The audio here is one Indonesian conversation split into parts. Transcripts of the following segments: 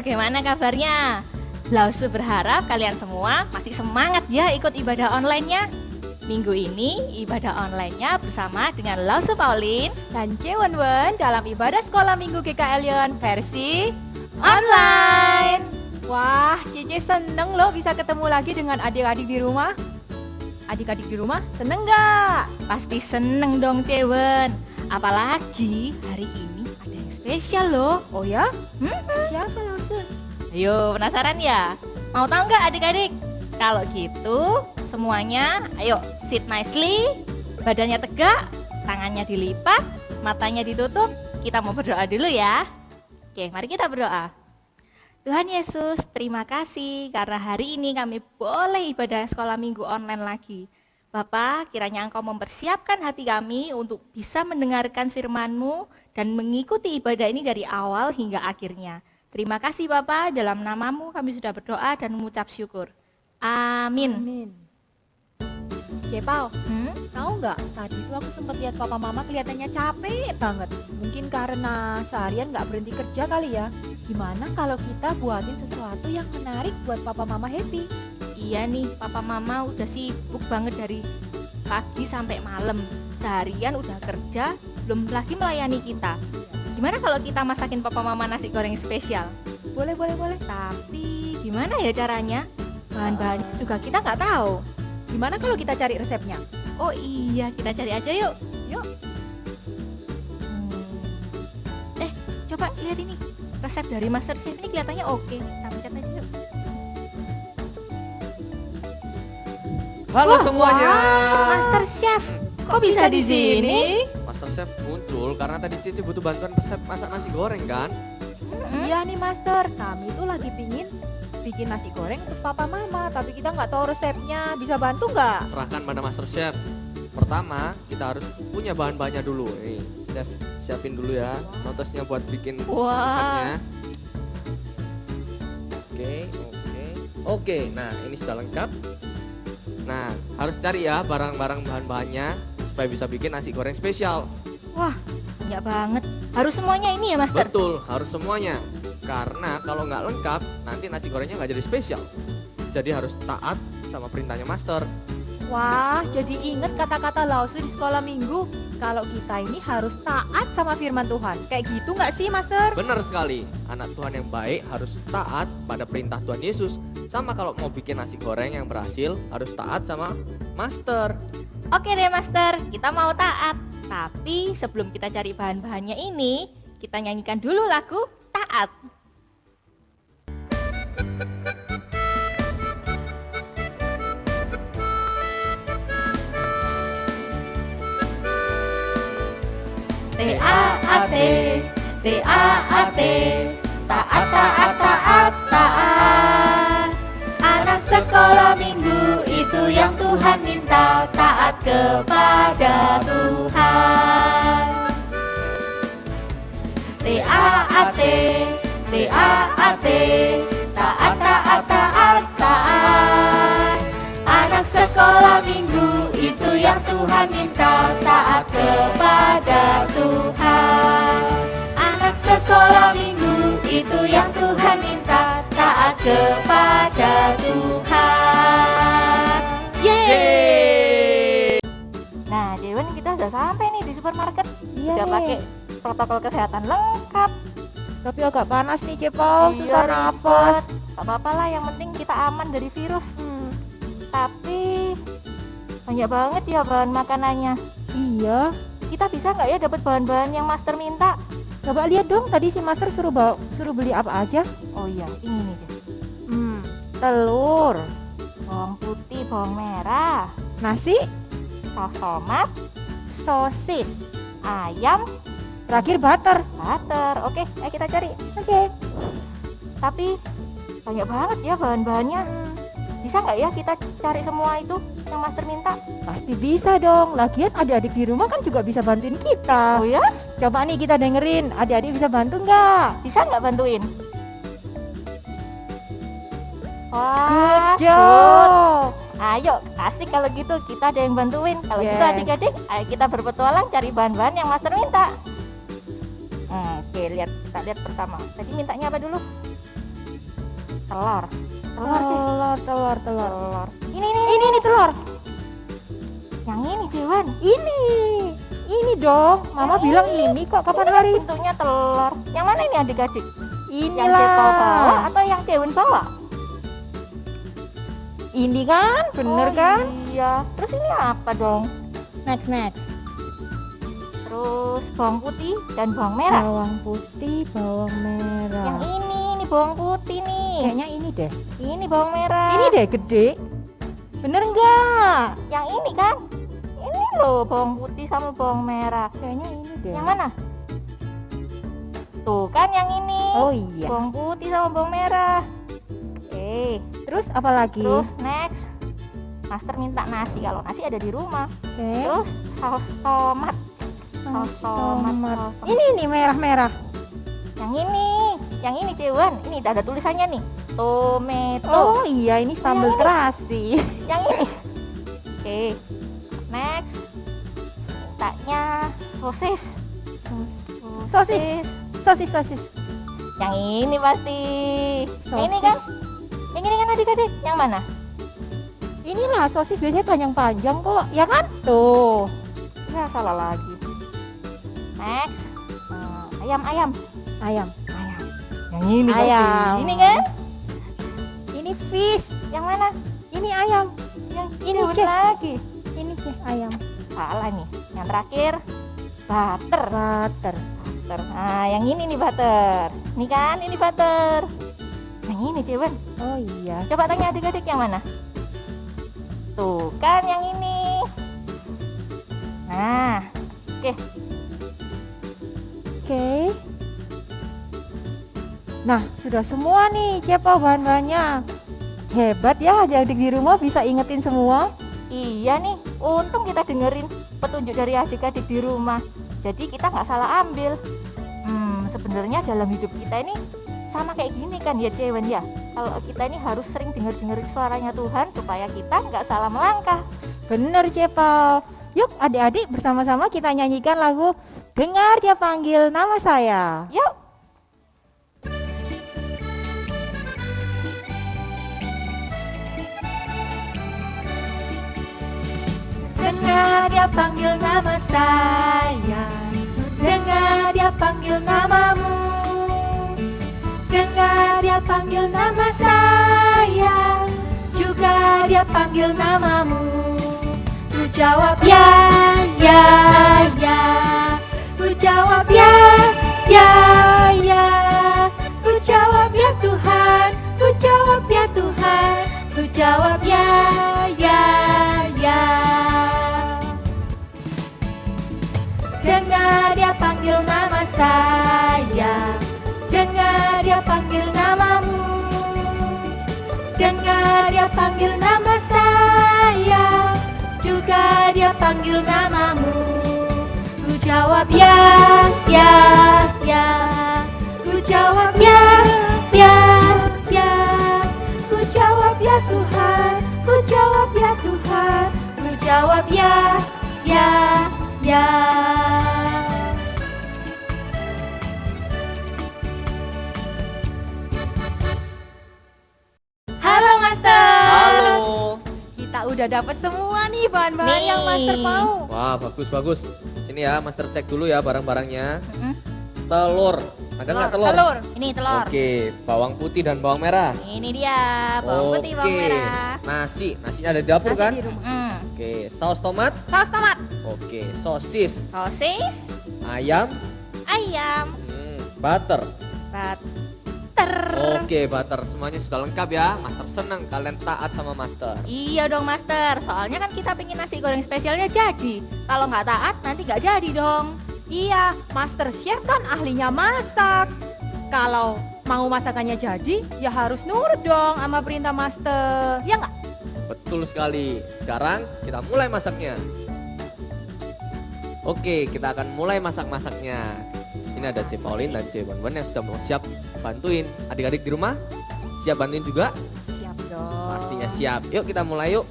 bagaimana kabarnya? Lausu berharap kalian semua masih semangat ya ikut ibadah online-nya. Minggu ini ibadah online-nya bersama dengan Lausu Pauline dan Cewenwen dalam ibadah sekolah minggu GKL Lyon versi online. Wah, Cici seneng loh bisa ketemu lagi dengan adik-adik di rumah. Adik-adik di rumah seneng gak? Pasti seneng dong Cewen. Apalagi hari ini ada yang spesial loh. Oh ya? Siapa Lausu? Ayo penasaran ya? Mau tahu nggak adik-adik? Kalau gitu semuanya ayo sit nicely, badannya tegak, tangannya dilipat, matanya ditutup. Kita mau berdoa dulu ya. Oke, mari kita berdoa. Tuhan Yesus, terima kasih karena hari ini kami boleh ibadah sekolah minggu online lagi. Bapak, kiranya Engkau mempersiapkan hati kami untuk bisa mendengarkan firman-Mu dan mengikuti ibadah ini dari awal hingga akhirnya. Terima kasih Bapak, dalam nama-Mu kami sudah berdoa dan mengucap syukur. Amin. Cepau, tahu nggak? Tadi tuh aku sempat lihat papa mama kelihatannya capek banget. Mungkin karena seharian nggak berhenti kerja kali ya. Gimana kalau kita buatin sesuatu yang menarik buat papa mama happy? Iya nih, papa mama udah sibuk banget dari pagi sampai malam. Seharian udah kerja, belum lagi melayani kita. Gimana kalau kita masakin papa mama nasi goreng spesial? Boleh. Tapi gimana ya caranya? Bahan-bahan juga kita nggak tahu. Gimana kalau kita cari resepnya? Oh iya, kita cari aja yuk. Coba lihat ini. Resep dari Master Chef ini kelihatannya oke. Kita pencet aja yuk. Halo semuanya. Master Chef, kok bisa di sini? Master Chef muncul karena tadi Cici butuh bantuan resep masak nasi goreng kan? Iya nih Master, kami tuh lagi pingin bikin nasi goreng untuk papa mama, tapi kita nggak tahu resepnya. Bisa bantu nggak? Serahkan pada Master Chef. Pertama, kita harus punya bahan-bahannya dulu. Chef siapin dulu ya notesnya buat bikin resepnya. Oke. Nah, ini sudah lengkap. Nah, harus cari ya barang-barang bahan-bahannya supaya bisa bikin nasi goreng spesial. Wah, banyak banget. Harus semuanya ini ya, Master? Betul, harus semuanya. Karena kalau nggak lengkap, nanti nasi gorengnya nggak jadi spesial. Jadi harus taat sama perintahnya Master. Wah, jadi inget kata-kata Lausu di sekolah minggu. Kalau kita ini harus taat sama firman Tuhan. Kayak gitu nggak sih, Master? Benar sekali, anak Tuhan yang baik harus taat pada perintah Tuhan Yesus. Sama kalau mau bikin nasi goreng yang berhasil, harus taat sama Master. Oke deh Master, kita mau taat. Tapi sebelum kita cari bahan-bahannya ini, kita nyanyikan dulu lagu Taat. T-A-A-T, T-A-A-T, taat, taat, taat, taat. Anak sekolah minggu itu yang Tuhan minta, taat kepada Tuhan. T-A-A-T, T-A-A-T, taat, taat, taat, taat. Anak sekolah minggu itu yang Tuhan minta, taat kepada Tuhan. Anak sekolah minggu itu yang Tuhan minta, taat kepada Tuhan. Yeay! Nah, Dewan, kita udah sampai nih di supermarket. Udah pakai protokol kesehatan lengkap. Tapi agak panas nih, Cepau. Susah napas. Gak apa-apa lah, yang penting kita aman dari virus. Tapi banyak banget ya bahan makanannya. Iya. Kita bisa nggak ya dapat bahan-bahan yang Master minta? Coba lihat dong, tadi si Master suruh beli apa aja? Oh iya, ini deh. Telur, Bawang putih, bawang merah, nasi, saus tomat, sosis, ayam, terakhir butter. Oke, ayo kita cari. Oke. Tapi banyak banget ya bahan-bahannya. Bisa nggak ya kita cari semua itu yang Master minta? Pasti bisa dong. Lagian adik-adik di rumah kan juga bisa bantuin kita. Oh ya? Coba nih kita dengerin, adik-adik bisa bantu nggak? Bisa nggak bantuin? Wah, Good job. Ayo, asik kalau gitu, kita ada yang bantuin. Kalau gitu Yes. adik-adik, ayo kita berpetualang cari bahan-bahan yang Master minta. Oke, kita lihat pertama. Tadi mintanya apa dulu? telur. Telur, Cek. Telur. Ini telur. Yang ini, Cewan. Ini dong. Mama Yang bilang ini. ini kok kapan Ini hari? bentuknya telur. Yang mana ini adik-adik? Yang Inilah. Cepau bawa atau yang Cewan bawa? Ini kan, bener Oh, kan? Iya. Terus ini apa dong? Next. Terus bawang putih dan bawang merah. Bawang putih, bawang merah. Yang ini bawang putih nih. Kayaknya ini deh. Ini bawang merah. Ini deh gede. Bener enggak? Yang ini kan? Ini loh bawang putih sama bawang merah. Kayaknya ini deh. Yang mana? Tuh kan yang ini. Oh iya. Bawang putih sama bawang merah. Oke. Terus apa lagi? Terus next. Master minta nasi. Kalau nasi ada di rumah. Oke. Terus saus tomat. Saus tomat. Ini merah-merah. Yang ini Cewan. Ini ada tulisannya nih. Tomato. Oh iya, ini sambal Yang ini. terasi. Yang ini. Oke. Next. Mintanya sosis. Sosis. Yang ini pasti. Yang ini Sosis. kan? Yang ini kan adik-adik. Yang mana? Inilah sosis biasanya panjang-panjang kok, ya kan? Tuh. Ya salah lagi. Next. Ayam. Ayam. Yang ini pasti. Ayam. Ini kan? Ini fish. Yang mana? Ini ayam. Yang Ini, Cewan Cek. lagi. Ini sih ayam. Salah nih. Yang terakhir butter. Butter. Nah, yang ini nih butter. Ini kan, ini butter. Yang ini Cewan. Oh iya. Coba tanya adik-adik yang mana? Tuh kan yang ini. Nah, Oke. Nah, sudah semua nih Cepau bahan-bahannya. Hebat ya adik-adik di rumah bisa ingetin semua. iya nih. Untung kita dengerin petunjuk dari adik-adik di rumah. Jadi kita nggak salah ambil. Sebenarnya dalam hidup kita ini sama kayak gini kan ya Cewen ya. Kalau kita ini harus sering dengerin suaranya Tuhan supaya kita nggak salah melangkah. Bener Cepau. Yuk adik-adik bersama-sama kita nyanyikan lagu Dengar Dia Panggil Nama Saya. Yuk. Dengar Dia panggil nama saya, dengar Dia panggil namamu, dengar Dia panggil nama saya, juga Dia panggil namamu. Ku jawab ya, ku jawab ya, ku jawab ya Tuhan, ku jawab ya Tuhan, ku jawab ya. Dengar Dia panggil nama saya, dengar Dia panggil namamu, dengar Dia panggil nama saya, juga Dia panggil namamu. Ku jawab ya, ku jawab ya, ku jawab ya Tuhan, ku jawab ya Tuhan, ku jawab ya. Halo Master. Halo. Kita udah dapat semua nih bahan-bahan Nih. yang Master mau. Wah, bagus. Ini ya, Master cek dulu ya barang-barangnya. Mm-mm. Telur. Ada nggak telur? Ini telur. Oke, bawang putih dan bawang merah. Ini dia bawang putih, bawang merah. Nasinya ada di dapur Nasi kan? di rumah. Oke, saus tomat. Saus tomat, Oke, sosis, sosis, ayam, ayam, butter. butter. Oke, butter semuanya sudah lengkap ya. Master senang kalian taat sama Master. Iya dong Master, soalnya kan kita pengen nasi goreng spesialnya jadi. Kalau nggak taat nanti nggak jadi dong. Iya, Master Chef kan ahlinya masak. Kalau mau masakannya jadi, ya harus nurut dong sama perintah Master. Ya nggak? Betul sekali. Sekarang kita mulai masaknya. Oke, kita akan mulai masak-masaknya. Sini ada C Pauline dan C Bonbon yang sudah mau siap bantuin. Adik-adik di rumah siap bantuin juga? Siap dong. Pastinya siap. Yuk kita mulai yuk.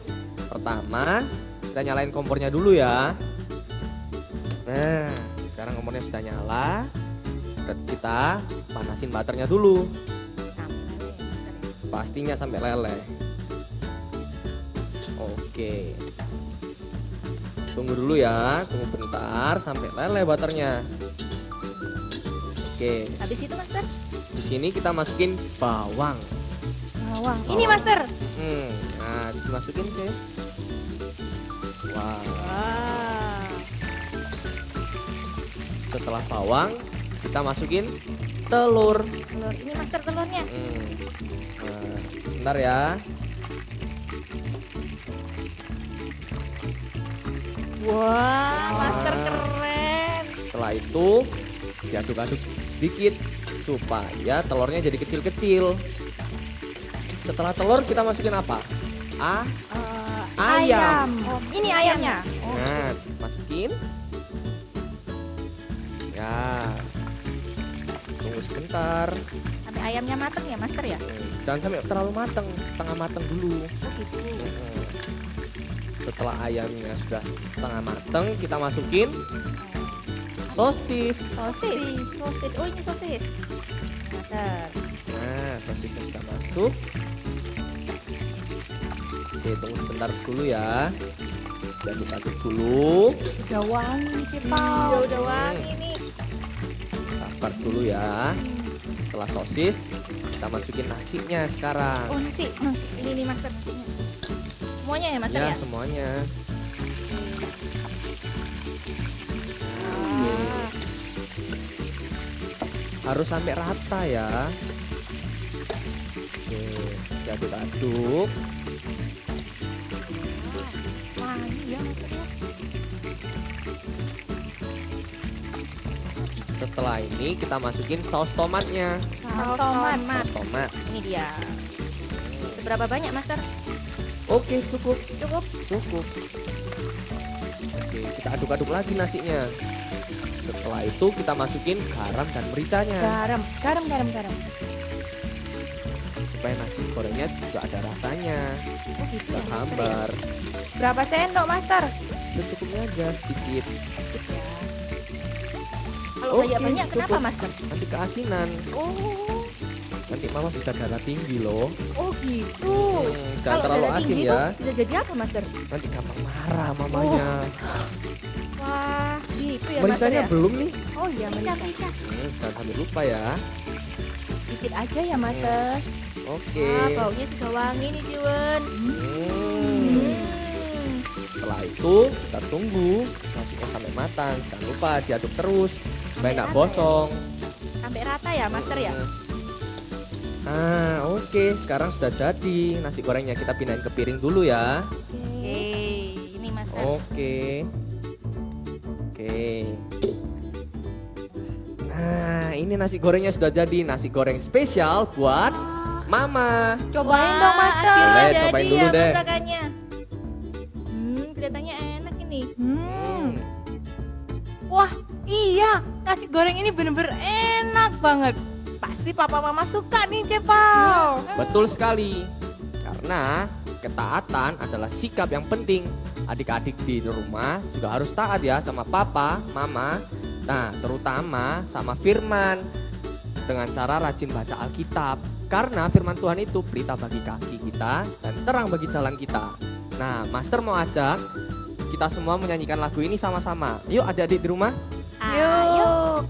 Pertama, kita nyalain kompornya dulu ya. Nah, sekarang kompornya sudah nyala. Dan kita panasin butternya dulu. Pastinya sampai leleh. Oke. Tunggu dulu ya, tunggu bentar sampai leleh butternya. Oke, Habis itu master, di sini kita masukin bawang. Bawang. ini master. Nah dimasukin ke. Wow. Wah. Setelah bawang, kita masukin telur. Telur, ini master telurnya. Nah, bentar ya. Wah, master keren. Setelah itu diaduk-aduk sedikit supaya telurnya jadi kecil-kecil. Setelah telur kita masukin apa? Ayam. Oh, ini ayamnya. Oh, Nah, masukin. Ya. Tunggu sebentar. sampai ayamnya mateng ya master ya? Jangan sampai terlalu mateng, setengah mateng dulu. Oh gitu. Setelah ayamnya sudah setengah mateng, kita masukin sosis. Sosis. Sosis. Oh ini sosis. Master. Nah, sosisnya sudah masuk. Oke, tunggu sebentar dulu ya. Aduk-aduk dulu. Udah wangi Oh, Cepau. udah wangi nih. Sabar dulu ya. Setelah sosis, kita masukin nasinya sekarang. Oh nasi. Ini nih master nasinya. Semuanya ya master Ya, ya? semuanya. Ah. Harus sampai rata ya. Oke, diaduk-aduk. Wangi ya master ya. Setelah ini kita masukin saus tomatnya. Saus tomat. Saus tomat. Ini dia. Seberapa banyak master? Oke, cukup. Cukup. Cukup. Oke, kita aduk-aduk lagi nasinya. Setelah itu kita masukin garam dan mericanya Garam. supaya nasi gorengnya juga ada rasanya, Oh gitu nggak ya master ya? hambar. Berapa sendok Master? Secukupnya aja sedikit. Kalau Oke, banyak kenapa cukup. master? Nanti keasinan. Oh. Nanti mama bisa darah tinggi loh. Oh gitu. Jangan Kalau terlalu darah asin tinggi ya. tuh bisa jadi apa master? Nanti gampang marah mamanya. Wah, gitu ya master Mericanya ya? belum nih. Oh iya, Merica. Jangan sampai lupa ya. sedikit aja ya Master. Oke. Wah, baunya sudah wangi nih Jiwen. Setelah itu kita tunggu nasinya sampai matang. Jangan lupa diaduk terus supaya nggak rata ya? gosong. Sampai rata ya master ya? Ah, oke. Sekarang sudah jadi nasi gorengnya. Kita pindahin ke piring dulu ya. Oke, ini master. Oke. Oke. Nah, ini nasi gorengnya sudah jadi. Nasi goreng spesial buat Mama. Cobain Wah, dong Master. akhirnya Boleh, jadi cobain dulu ya deh. masakannya. Kelihatannya enak ini. Wah, iya, nasi goreng ini bener-bener enak banget. Pasti papa mama suka nih, Cepau. Betul sekali. Karena ketaatan adalah sikap yang penting. Adik-adik di rumah juga harus taat ya sama papa, mama. Nah, terutama sama firman. Dengan cara rajin baca Alkitab. Karena firman Tuhan itu pelita bagi kaki kita dan terang bagi jalan kita. Nah, Master mau ajak kita semua menyanyikan lagu ini sama-sama. Yuk adik-adik di rumah. Yuk.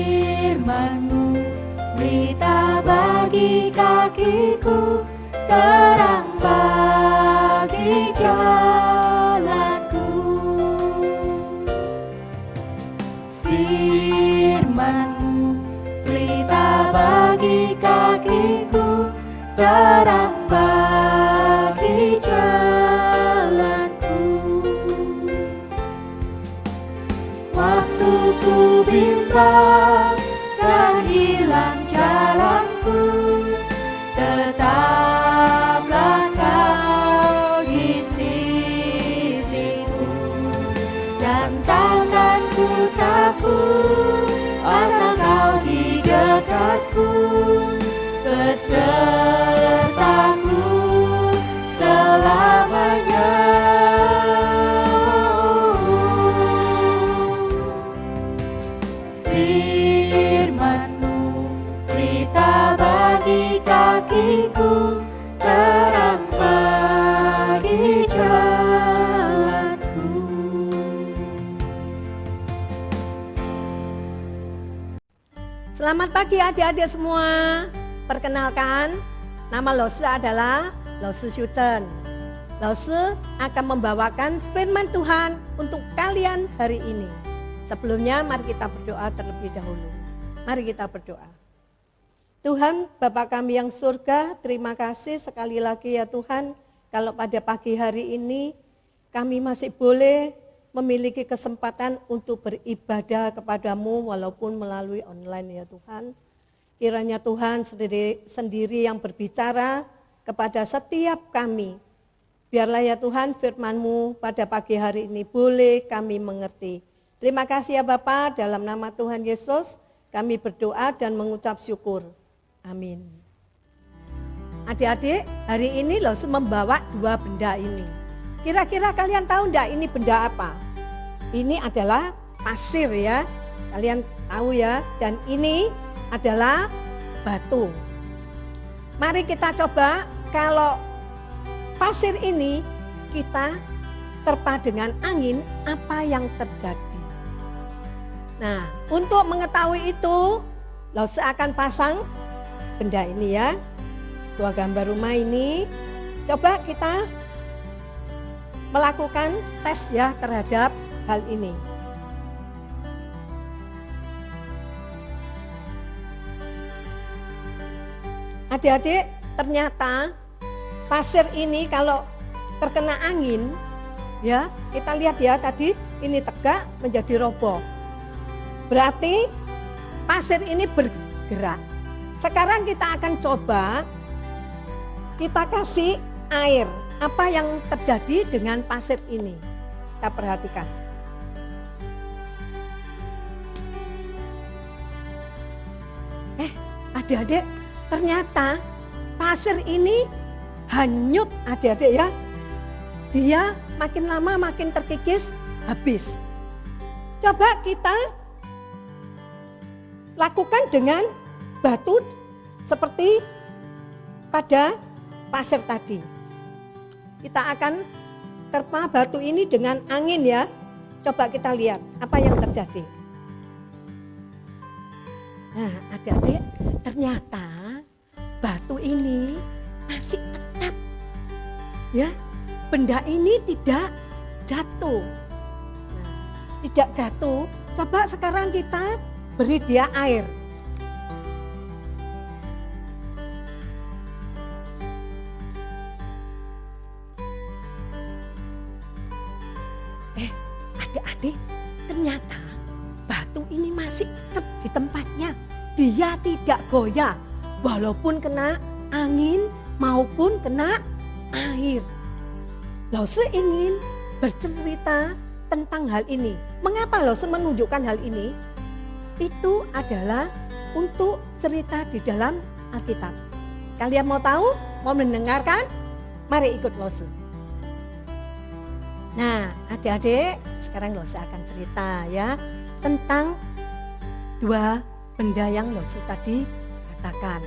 Firman-Mu berita bagi kakiku, terang bagi jalanku. Firman-Mu berita bagi kakiku, terang bagi jalanku. Waktu ku bimbang dan hilang jalanku, tetaplah Kau di sisiku, dan takkan ku takut asal Kau di dekatku. Selamat pagi adik-adik semua. Perkenalkan, nama Lose adalah Lose Syuten. Lose akan membawakan firman Tuhan untuk kalian hari ini. Sebelumnya mari kita berdoa terlebih dahulu. Mari kita berdoa. Tuhan, Bapa kami yang surga, terima kasih sekali lagi ya Tuhan, kalau pada pagi hari ini kami masih boleh memiliki kesempatan untuk beribadah kepadamu walaupun melalui online ya Tuhan. Kiranya Tuhan sendiri yang berbicara kepada setiap kami. Biarlah ya Tuhan firman-Mu pada pagi hari ini boleh kami mengerti. Terima kasih ya Bapa, dalam nama Tuhan Yesus kami berdoa dan mengucap syukur. Amin. Adik-adik, hari ini Lose membawa dua benda ini. Kira-kira kalian tahu enggak ini benda apa? Ini adalah pasir ya, kalian tahu ya. Dan ini adalah batu. Mari kita coba kalau pasir ini kita terpa dengan angin, apa yang terjadi? Nah, untuk mengetahui itu, Lose akan pasang benda ini ya, dua gambar rumah ini. Coba kita melakukan tes ya terhadap hal ini. Adik-adik, ternyata pasir ini kalau terkena angin, ya kita lihat ya tadi ini tegak menjadi roboh. Berarti pasir ini bergerak. Sekarang kita akan coba kita kasih air. Apa yang terjadi dengan pasir ini? Kita perhatikan. Adik-adik, ternyata pasir ini hanyut adik-adik ya. Dia makin lama makin terkikis, habis. Coba kita lakukan dengan batu seperti pada pasir tadi. Kita akan terpa batu ini dengan angin ya. Coba kita lihat apa yang terjadi. Nah, adik-adik, ternyata batu ini masih tetap ya. Benda ini tidak jatuh. Nah, tidak jatuh. Coba sekarang kita beri dia air. Adik-adik, ternyata batu ini masih tetap di tempatnya. Dia tidak goyah walaupun kena angin maupun kena air. Lose ingin bercerita tentang hal ini. Mengapa Lose menunjukkan hal ini? Itu adalah untuk cerita di dalam Alkitab. Kalian mau tahu? Mau mendengarkan? Mari ikut Lose. Nah, adik-adik, sekarang Lose akan cerita ya tentang dua benda yang Lose tadi katakan.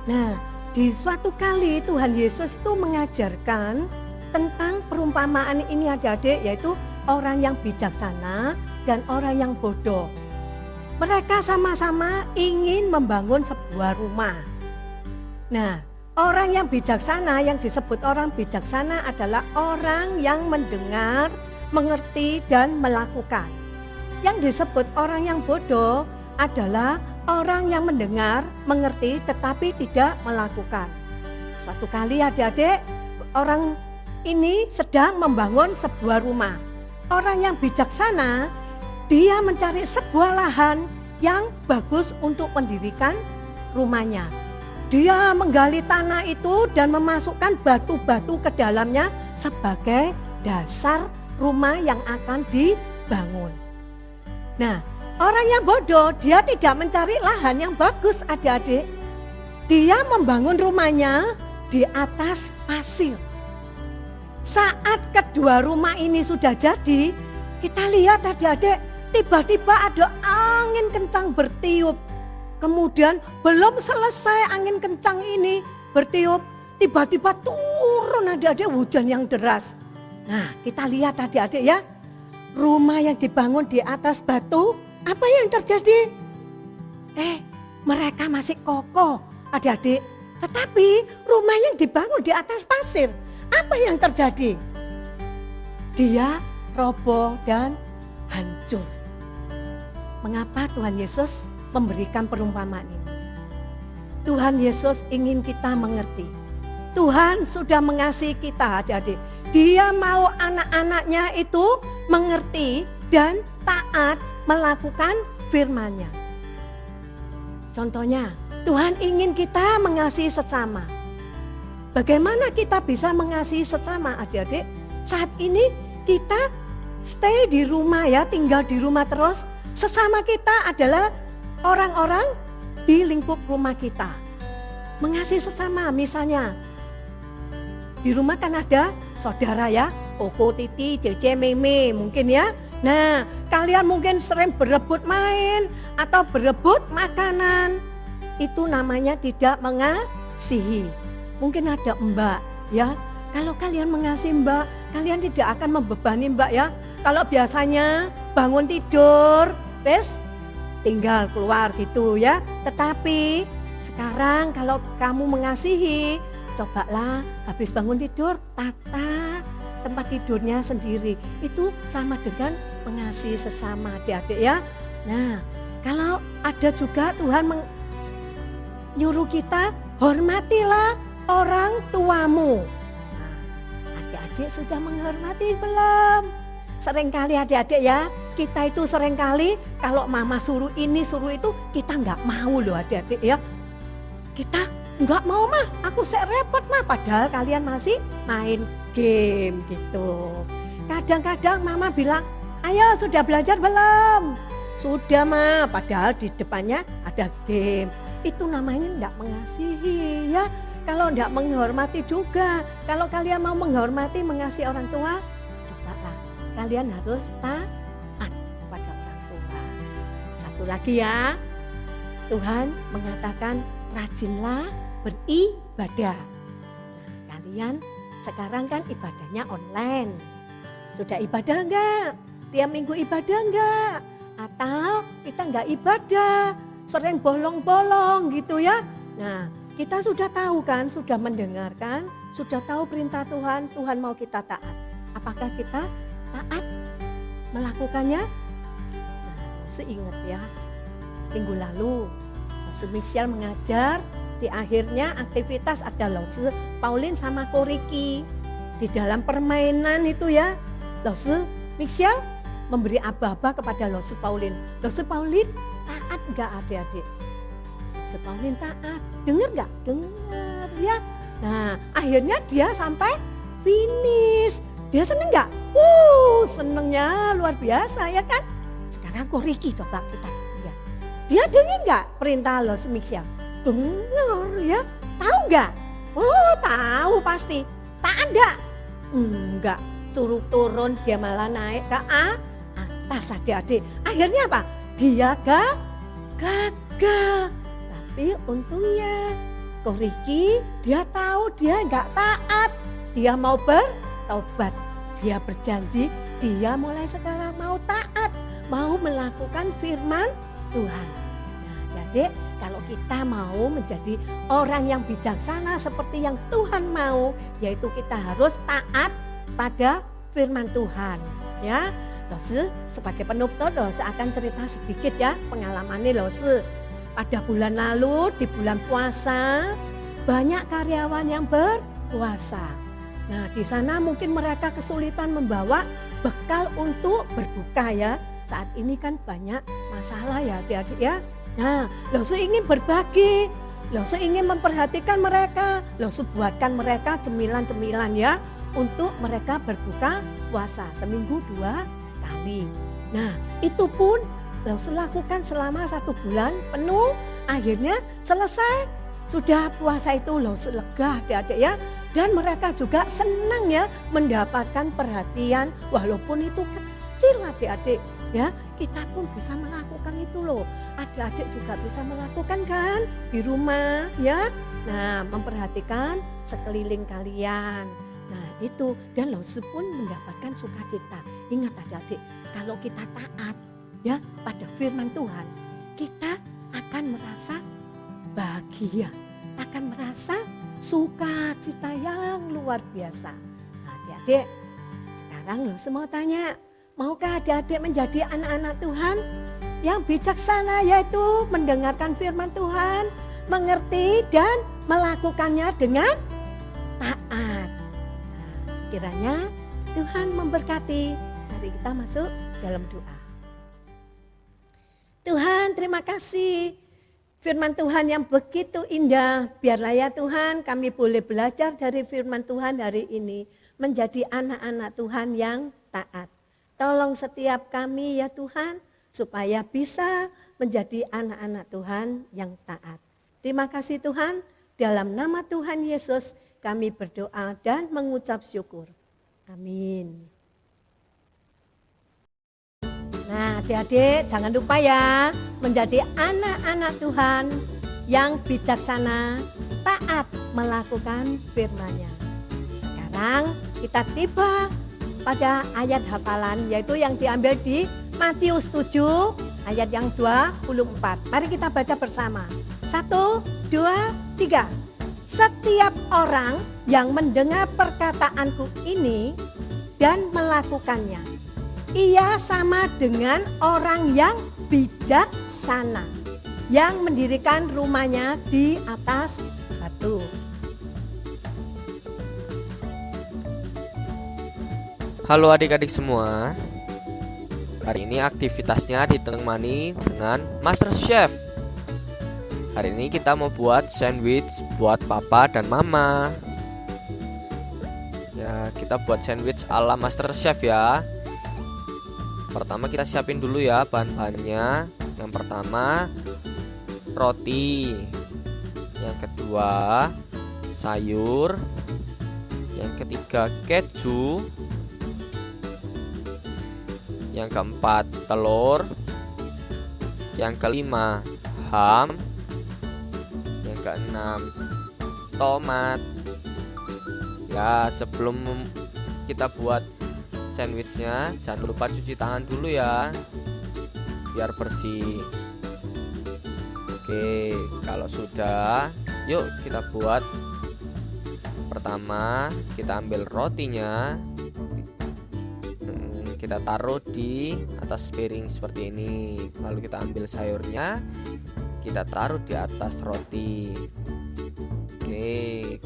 Nah, di suatu kali Tuhan Yesus itu mengajarkan tentang perumpamaan ini adik-adik, yaitu orang yang bijaksana dan orang yang bodoh. Mereka sama-sama ingin membangun sebuah rumah. Nah, orang yang bijaksana, yang disebut orang bijaksana adalah orang yang mendengar, mengerti, dan melakukan. Yang disebut orang yang bodoh adalah orang yang mendengar, mengerti, tetapi tidak melakukan. Suatu kali adik-adik, orang ini sedang membangun sebuah rumah. Orang yang bijaksana, dia mencari sebuah lahan yang bagus untuk mendirikan rumahnya. Dia menggali tanah itu dan memasukkan batu-batu ke dalamnya sebagai dasar rumah yang akan dibangun. Nah, orang yang bodoh, dia tidak mencari lahan yang bagus adik-adik. Dia membangun rumahnya di atas pasir. Saat kedua rumah ini sudah jadi, kita lihat adik-adik, tiba-tiba ada angin kencang bertiup. Kemudian belum selesai angin kencang ini bertiup, tiba-tiba turun adik-adik hujan yang deras. Nah, kita lihat adik-adik ya, rumah yang dibangun di atas batu, apa yang terjadi? mereka masih kokoh, adik-adik. Tetapi rumah yang dibangun di atas pasir, apa yang terjadi? Dia roboh dan hancur. Mengapa Tuhan Yesus memberikan perumpamaan ini? Tuhan Yesus ingin kita mengerti. Tuhan sudah mengasihi kita, adik-adik. Dia mau anak-anaknya itu mengerti dan taat melakukan firman-Nya. Contohnya, Tuhan ingin kita mengasihi sesama. Bagaimana kita bisa mengasihi sesama, adik-adik? Saat ini kita stay di rumah ya, tinggal di rumah terus. Sesama kita adalah orang-orang di lingkup rumah kita. Mengasihi sesama, misalnya di rumah kan ada saudara ya, Koko, Titi, Cece, Meme mungkin ya. Nah, kalian mungkin sering berebut main atau berebut makanan. Itu namanya tidak mengasihi. Mungkin ada mbak ya. Kalau kalian mengasihi mbak, kalian tidak akan membebani mbak ya. Kalau biasanya bangun tidur, terus tinggal keluar gitu ya. Tetapi sekarang kalau kamu mengasihi, cobalah habis bangun tidur, tata tempat tidurnya sendiri. Itu sama dengan mengasihi sesama, adik-adik ya. Nah, kalau ada juga Tuhan nyuruh kita, hormatilah orang tuamu. Nah, adik-adik sudah menghormati belum? Seringkali adik-adik ya, kita itu seringkali kalau mama suruh ini suruh itu, kita nggak mau loh adik-adik ya. Kita nggak mau mah, aku repot mah, padahal kalian masih main game gitu. Kadang-kadang mama bilang, ayo sudah belajar belum? Sudah mah, padahal di depannya ada game. Itu namanya tidak mengasihi ya. Kalau tidak menghormati juga. Kalau kalian mau menghormati, mengasihi orang tua, cobalah kalian harus taat kepada orang tua. Satu lagi ya, Tuhan mengatakan rajinlah beribadah. Nah, kalian sekarang kan ibadahnya online. Sudah ibadah enggak? Tiap minggu ibadah enggak? Atau kita enggak ibadah, sering bolong-bolong gitu ya. Nah, kita sudah tahu kan, sudah mendengarkan, sudah tahu perintah Tuhan, Tuhan mau kita taat. Apakah kita taat melakukannya? Nah, seingat ya, minggu lalu Michelle mengajar, di akhirnya aktivitas ada Lose Pauline sama Koriki. Di dalam permainan itu ya, Lose Michelle memberi aba-aba kepada Lose Pauline. Lose Pauline taat enggak adik-adik? Lose Pauline taat, dengar enggak? Dengar ya. Nah, akhirnya dia sampai finish. Dia seneng enggak? Senengnya luar biasa ya kan? Sekarang Koriki coba kita lihat. Dia dengar enggak perintah Lose Michelle? Dengar ya. Tahu enggak? Oh, tahu pasti. Taat enggak? Enggak. Suruh turun, dia malah naik ke atas adik-adik. Akhirnya apa? Dia gagal. Tapi untungnya Koriki dia tahu dia enggak taat. Dia mau bertobat. Dia berjanji dia mulai sekarang mau taat, mau melakukan firman Tuhan. Nah, jadi kalau kita mau menjadi orang yang bijaksana seperti yang Tuhan mau, yaitu kita harus taat pada firman Tuhan. Ya, Lose sebagai penutup Lose akan cerita sedikit ya pengalamannya Lose. Pada bulan lalu di bulan puasa banyak karyawan yang berpuasa. Nah, di sana mungkin mereka kesulitan membawa bekal untuk berbuka ya. Saat ini kan banyak masalah ya adik-adik ya. Nah, Lose ingin berbagi, Lose ingin memperhatikan mereka, Lose buatkan mereka cemilan-cemilan ya untuk mereka berbuka puasa seminggu 2 kali. Nah, itu pun Lose lakukan selama 1 bulan penuh. Akhirnya selesai, sudah puasa itu Lose lega adik-adik ya. Dan mereka juga senang ya mendapatkan perhatian walaupun itu kecil adik-adik ya. Kita pun bisa melakukan itu loh. Adik-adik juga bisa melakukan kan di rumah ya. Nah, memperhatikan sekeliling kalian. Nah, itu dan Lose pun mendapatkan sukacita. Ingat adik-adik, kalau kita taat ya pada firman Tuhan, kita akan merasa bahagia, akan merasa sukacita yang luar biasa. Nah, adik-adik, sekarang lo semua tanya, maukah adik-adik menjadi anak-anak Tuhan yang bijaksana, yaitu mendengarkan firman Tuhan, mengerti dan melakukannya dengan taat. Nah, kiranya Tuhan memberkati. Mari kita masuk dalam doa. Tuhan, terima kasih. Firman Tuhan yang begitu indah. Biarlah ya Tuhan, kami boleh belajar dari firman Tuhan hari ini, menjadi anak-anak Tuhan yang taat. Tolong setiap kami ya Tuhan, supaya bisa menjadi anak-anak Tuhan yang taat. Terima kasih Tuhan, dalam nama Tuhan Yesus kami berdoa dan mengucap syukur. Amin. Nah, adik-adik jangan lupa ya, menjadi anak-anak Tuhan yang bijaksana, taat melakukan firman-Nya. Sekarang kita tiba pada ayat hafalan, yaitu yang diambil di Matius 7 ayat yang 24. Mari kita baca bersama. 1, 2, 3. Setiap orang yang mendengar perkataanku ini dan melakukannya, ia sama dengan orang yang bijaksana, yang mendirikan rumahnya di atas batu. Halo adik-adik semua. Hari ini aktivitasnya ditemani dengan Master Chef. Hari ini kita mau buat sandwich buat papa dan mama. Ya, kita buat sandwich ala Master Chef ya. Pertama kita siapin dulu ya bahan-bahannya. Yang pertama roti. Yang kedua sayur. Yang ketiga keju. Yang keempat telur. Yang kelima ham. Yang keenam tomat. Ya, sebelum kita buat sandwichnya jangan lupa cuci tangan dulu ya, biar bersih. Oke, kalau sudah, yuk kita buat. Pertama kita ambil rotinya, kita taruh di atas piring seperti ini. Lalu kita ambil sayurnya, kita taruh di atas roti. Oke,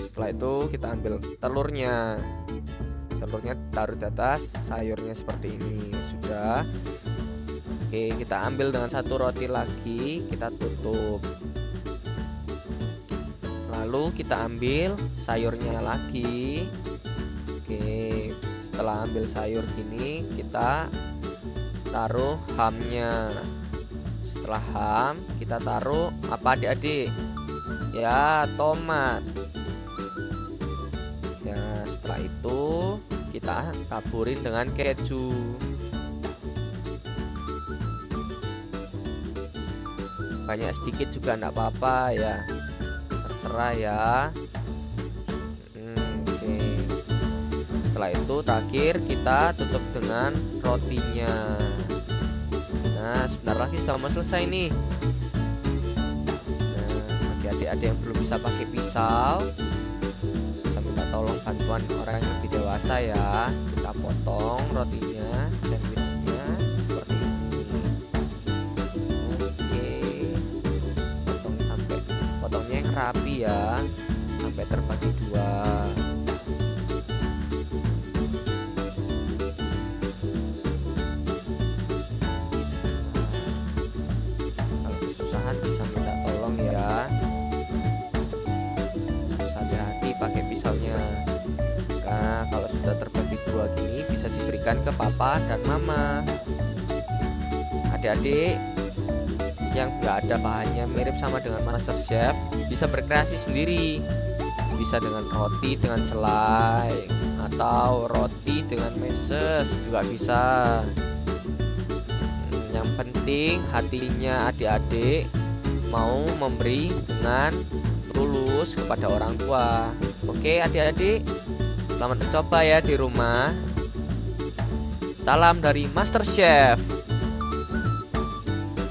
setelah itu kita ambil telurnya taruh di atas sayurnya seperti ini. Sudah. Oke, kita ambil dengan satu roti lagi, kita tutup. Lalu kita ambil sayurnya lagi. Oke, setelah ambil sayur gini, kita taruh hamnya. Setelah ham, kita taruh apa adik-adik? Ya, tomat. Ya, setelah itu kita taburin dengan keju. Banyak sedikit juga enggak apa-apa ya, terserah ya. Oke. Setelah itu terakhir kita tutup dengan rotinya. Nah, sebentar lagi sudah mau selesai nih. Nah, bagi adik-adik yang belum bisa pakai pisau, kita minta tolong bantuan orang yang lebih dewasa ya. Kita potong rotinya, sandwichnya seperti ini. Oke, potongnya yang rapi ya, sampai terbagi dua. Kalau kesusahan bisa minta tolong ya. Hati-hati pakai pisaunya. Nah, kalau sudah terbagi dua gini bisa diberikan ke papa dan mama. Adik-adik yang nggak ada bahannya mirip sama dengan Master Chef bisa berkreasi sendiri. Bisa dengan roti dengan selai, atau roti dengan meses juga bisa. Yang penting hatinya adik-adik mau memberi dengan tulus kepada orang tua. Oke adik-adik, selamat mencoba ya di rumah. Salam dari Master Chef.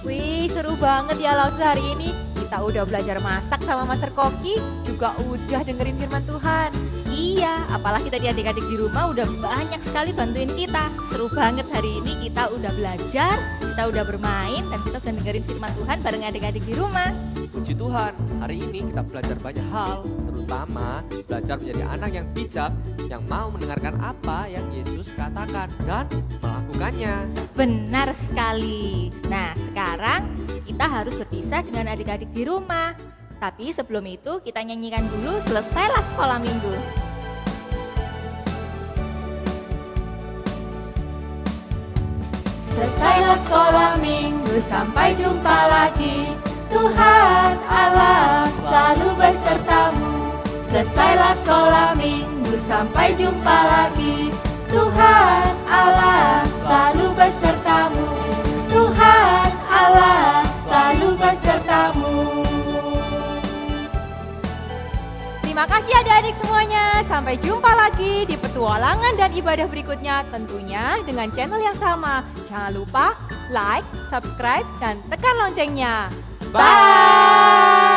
Wih, seru banget ya Lausa hari ini. Kita udah belajar masak sama Master Koki, juga udah dengerin firman Tuhan. Iya, apalagi tadi adik-adik di rumah udah banyak sekali bantuin kita. Seru banget hari ini kita udah belajar, kita udah bermain, dan kita udah dengerin firman Tuhan bareng adik-adik di rumah. Puji Tuhan, hari ini kita belajar banyak hal, terutama belajar menjadi anak yang bijak, yang mau mendengarkan apa yang Yesus katakan dan melakukannya. Benar sekali. Nah, sekarang kita harus berpisah dengan adik-adik di rumah. Tapi sebelum itu kita nyanyikan dulu Selesailah Sekolah Minggu. Selesailah sekolah minggu, sampai jumpa lagi. Tuhan Allah selalu besertamu. Selesailah sekolah minggu, sampai jumpa lagi. Tuhan Allah selalu besertamu. Tuhan Allah selalu besertamu. Terima kasih adik-adik semuanya. Sampai jumpa lagi di petualangan dan ibadah berikutnya, tentunya dengan channel yang sama. Jangan lupa like, subscribe, dan tekan loncengnya. Bye!